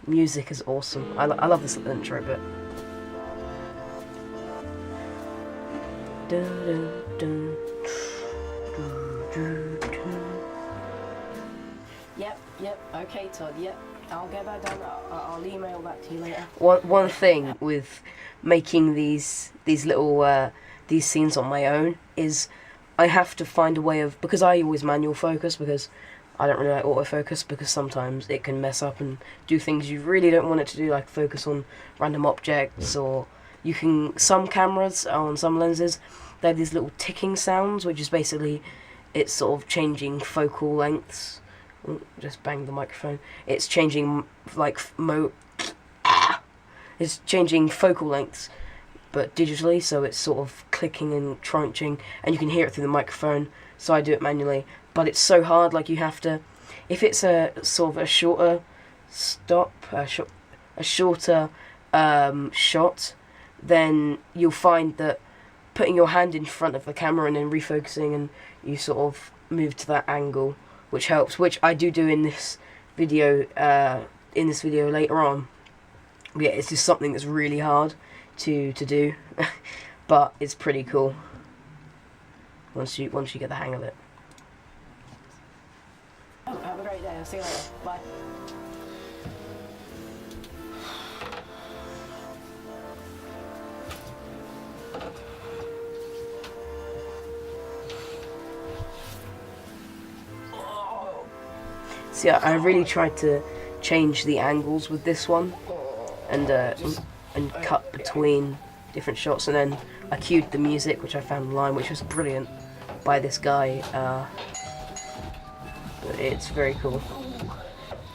music is awesome. I love this little intro bit. Dun, dun, dun. Yep, okay Todd, yep. I'll get that done, I'll email that to you later. One thing with making these little these scenes on my own is I have to find a way of, because I always manual focus because I don't really like autofocus, because sometimes it can mess up and do things you really don't want it to do, like focus on random objects, or you can, some cameras on some lenses, they have these little ticking sounds, which is basically, it's sort of changing focal lengths. Ooh, just banged the microphone. It's changing it's changing focal lengths, but digitally, so it's sort of clicking and crunching, and you can hear it through the microphone. So I do it manually, but it's so hard. Like, you have to, if it's a sort of a shorter shot, then you'll find that putting your hand in front of the camera and then refocusing, and you sort of move to that angle, which helps, which I do in this video, later on. But yeah, it's just something that's really hard to do, but it's pretty cool once you get the hang of it. Oh, have a great day. I'll see you later. Bye. See, I really tried to change the angles with this one, and cut between different shots, and then I cued the music, which I found online, which was brilliant, by this guy. But it's very cool.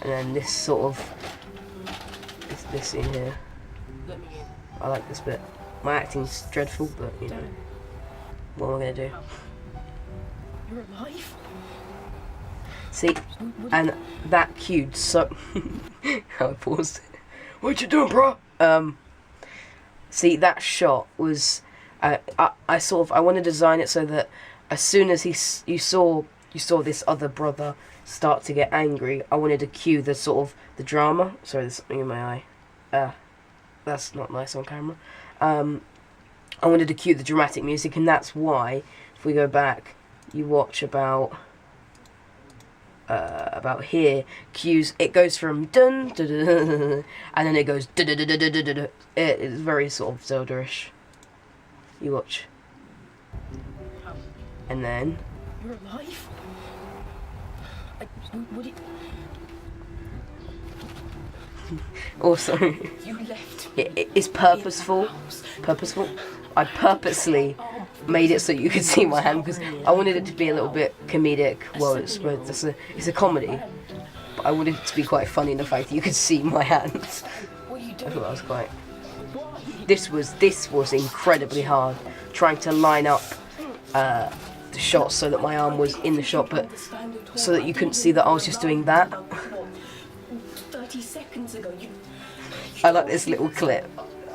And then this sort of this in here. I like this bit. My acting's dreadful, but you know, what am I gonna do? You're alive? See, and that cued so. I paused it. What you doing, bro? See, that shot was. I want to design it so that as soon as you saw this other brother start to get angry, I wanted to cue the sort of the drama. Sorry, there's something in my eye. That's not nice on camera. I wanted to cue the dramatic music, and that's why, if we go back, you watch about here, cues, it goes from dun dun dun dun dun, and then it goes dun dun dun dun dun dun dun. It's very sort of Zelda-ish. You watch, and then you're alive. Would it... Also, you left it's purposeful. I purposely made it so you could see my hand, because I wanted it to be a little bit comedic. Well, it's a comedy, but I wanted it to be quite funny in the fact that you could see my hands. I thought that was quite. This was incredibly hard, trying to line up the shots so that my arm was in the shot, but so that you couldn't see that I was just doing that. 30 seconds ago, I like this little clip.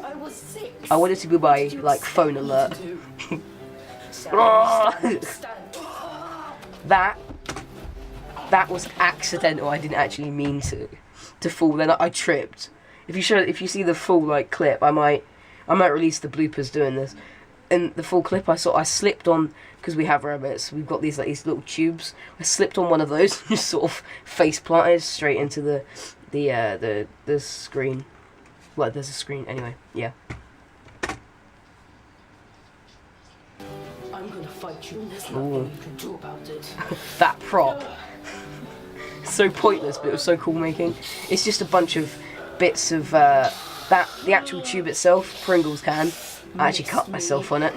I was 6. I wanted to go by like phone alert. That was accidental. I didn't actually mean to fall. Then I tripped. If you see the full like clip, I might release the bloopers doing this. In the full clip, I slipped on, because we have rabbits. We've got these little tubes. I slipped on one of those, and just sort of face planted straight into the screen. Well, there's a screen anyway. Yeah. I'm gonna fight you, and there's nothing you can do about it. That prop. So pointless, but it was so cool making. It's just a bunch of bits of the actual tube itself, Pringles can. I actually cut myself on it.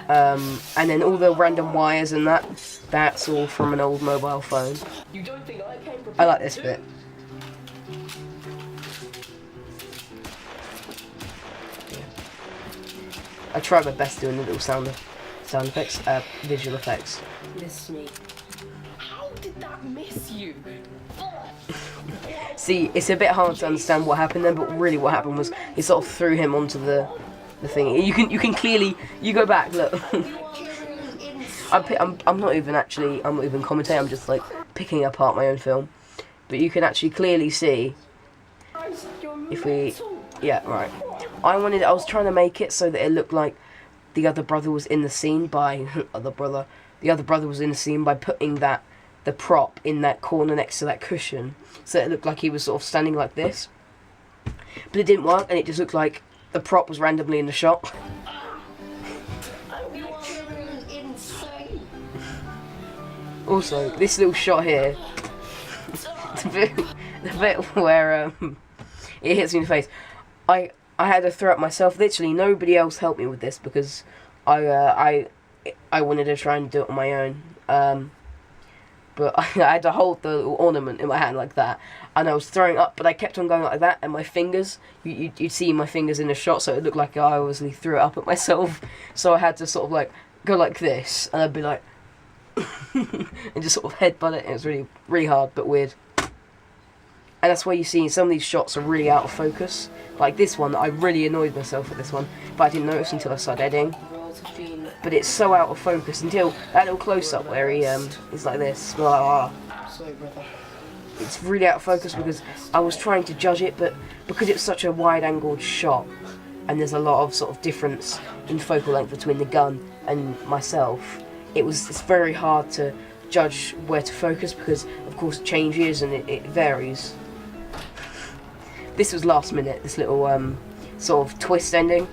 And then all the random wires and that's all from an old mobile phone. You don't think I came prepared? I like this bit. I try my best doing the little sound effects, visual effects. Miss me. How did that miss you? See, it's a bit hard to understand what happened then, but really what happened was it sort of threw him onto the thing. You can clearly, you go back, look. I'm not even commentating, I'm just like picking apart my own film. But you can actually clearly see if we, yeah, right. I was trying to make it so that it looked like the other brother was in the scene by, the other brother was in the scene by putting the prop in that corner next to that cushion, so it looked like he was sort of standing like this. But it didn't work, and it just looked like the prop was randomly in the shot. Also, this little shot here, the bit where it hits me in the face, I had to throw it myself. Literally, nobody else helped me with this because I wanted to try and do it on my own. But I had to hold the little ornament in my hand like that, and I was throwing up, but I kept on going like that, and my fingers, you'd see my fingers in the shot, so it looked like I obviously threw it up at myself. So I had to sort of like go like this, and I'd be like, and just sort of headbutt it. It was really, really hard, but weird. And that's why you see some of these shots are really out of focus. Like this one, I really annoyed myself with this one, but I didn't notice until I started editing. But it's so out of focus until that little close-up where he is like this. Sorry, brother. It's really out of focus because I was trying to judge it, but because it's such a wide-angled shot, and there's a lot of sort of difference in focal length between the gun and myself, it's very hard to judge where to focus because, of course, it changes and it varies. This was last minute, this little sort of twist ending.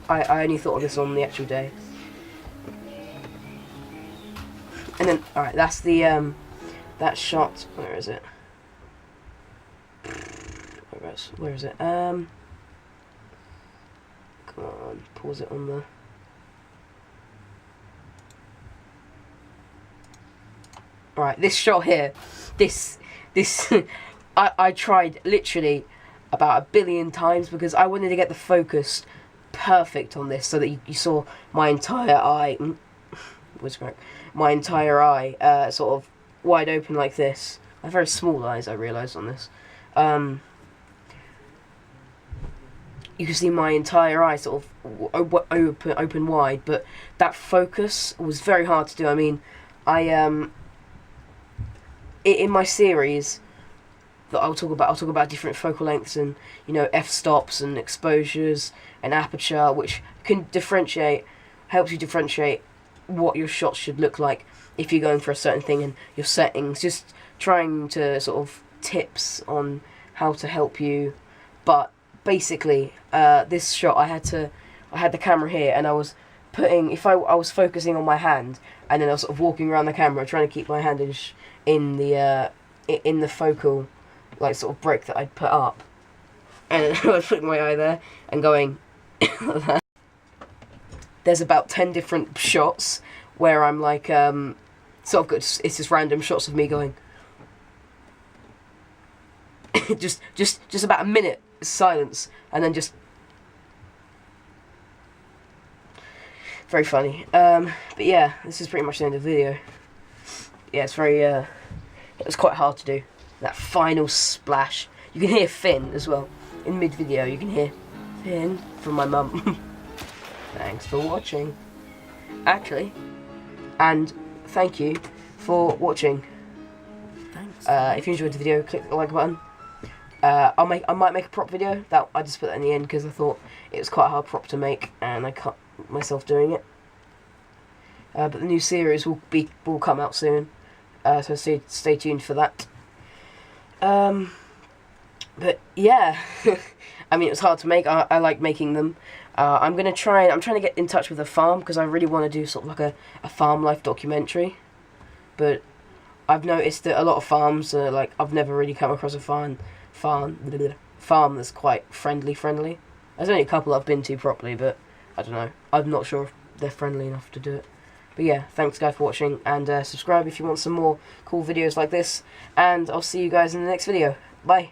I only thought of this on the actual day. And then, alright, that's the, that shot, where is it? Where is it? Come on, pause it on the... Right, this shot here, this, I tried literally about 1 billion times because I wanted to get the focus perfect on this so that you saw my entire eye, my entire eye sort of wide open like this. I have very small eyes, I realised on this. You can see my entire eye sort of open wide, but that focus was very hard to do. I mean, in my series that I'll talk about different focal lengths and, you know, f-stops and exposures and aperture, which can helps you differentiate what your shots should look like if you're going for a certain thing and your settings. Just trying to sort of tips on how to help you. But basically, this shot I had the camera here and I was putting, I was focusing on my hand and then I was sort of walking around the camera trying to keep my hand in the focal, like, sort of break that I'd put up, and I was putting my eye there and going there's about 10 different shots where I'm like sort of it's just random shots of me going just about a minute silence and then just very funny. But yeah, this is pretty much the end of the video. Yeah, it's very it was quite hard to do. That final splash. You can hear Finn as well. In mid-video, you can hear Finn from my mum. Thanks for watching. Actually, and thank you for watching. Thanks. If you enjoyed the video, click the like button. I might make a prop video. That I just put that in the end because I thought it was quite a hard prop to make, and I cut myself doing it. But the new series will come out soon. So stay tuned for that. But yeah, I mean, it's hard to make. I like making them. I'm trying to get in touch with a farm because I really want to do sort of like a farm life documentary. But I've noticed that a lot of farms are like, I've never really come across a farm that's quite friendly. There's only a couple I've been to properly, but I don't know. I'm not sure if they're friendly enough to do it. But yeah, thanks guys for watching, and subscribe if you want some more cool videos like this, and I'll see you guys in the next video. Bye.